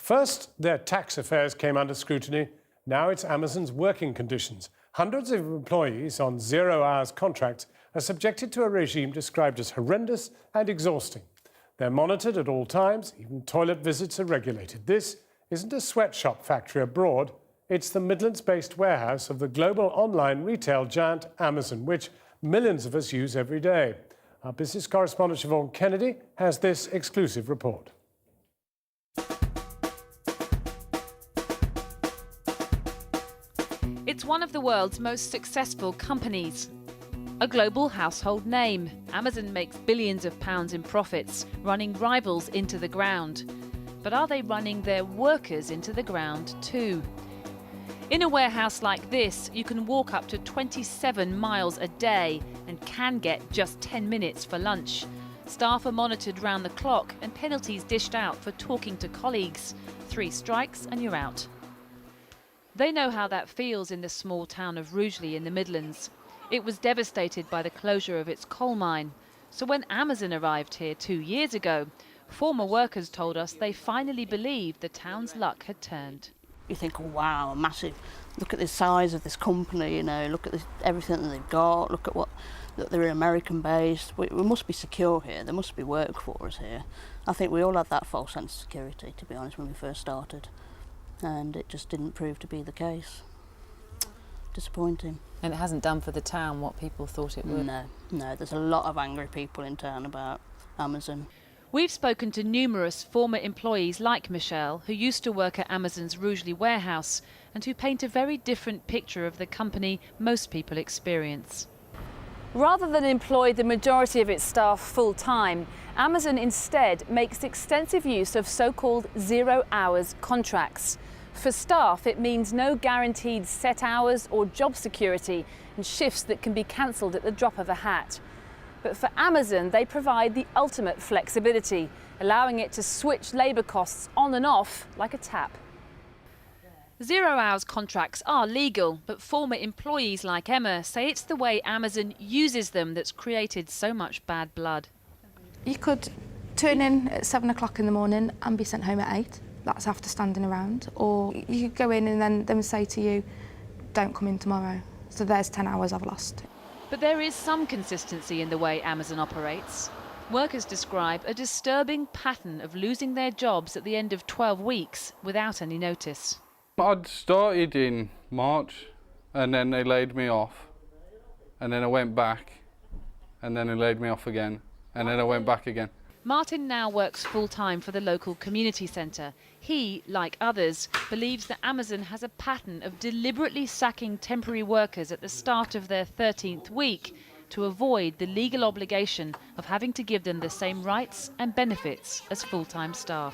First, their tax affairs came under scrutiny. Now it's Amazon's working conditions. Hundreds of employees on 0 hours contracts are subjected to a regime described as horrendous and exhausting. They're monitored at all times, even toilet visits are regulated. This isn't a sweatshop factory abroad, it's the Midlands-based warehouse of the global online retail giant Amazon, which millions of us use every day. Our business correspondent Siobhan Kennedy has this exclusive report. It's one of the world's most successful companies. A global household name, Amazon makes billions of pounds in profits, running rivals into the ground. But are they running their workers into the ground too? In a warehouse like this, you can walk up to 27 miles a day and can get just 10 minutes for lunch. Staff are monitored round the clock and penalties dished out for talking to colleagues. 3 strikes and you're out. They know how that feels in the small town of Rugeley in the Midlands. It was devastated by the closure of its coal mine. So when Amazon arrived here 2 years ago, former workers told us they finally believed the town's luck had turned. You think, oh, wow, massive. Look at the size of this company, you know, look at this, everything that they've got, look at that they're American-based. We must be secure here, there must be work for us here. I think we all had that false sense of security, to be honest, when we first started. And it just didn't prove to be the case. Disappointing. And it hasn't done for the town what people thought it would? No, there's a lot of angry people in town about Amazon. We've spoken to numerous former employees like Michelle, who used to work at Amazon's Rugeley warehouse and who paint a very different picture of the company most people experience. Rather than employ the majority of its staff full-time, Amazon instead makes extensive use of so-called 0 hours contracts. For staff, it means no guaranteed set hours or job security and shifts that can be cancelled at the drop of a hat. But for Amazon, they provide the ultimate flexibility, allowing it to switch labour costs on and off like a tap. 0 hours contracts are legal, but former employees like Emma say it's the way Amazon uses them that's created so much bad blood. You could turn in at 7 o'clock in the morning and be sent home at 8. That's after standing around. Or you could go in and then them say to you, don't come in tomorrow. So there's 10 hours I've lost. But there is some consistency in the way Amazon operates. Workers describe a disturbing pattern of losing their jobs at the end of 12 weeks without any notice. I'd started in March and then they laid me off and then I went back and then they laid me off again and then I went back again. Martin now works full-time for the local community centre. He, like others, believes that Amazon has a pattern of deliberately sacking temporary workers at the start of their 13th week to avoid the legal obligation of having to give them the same rights and benefits as full-time staff.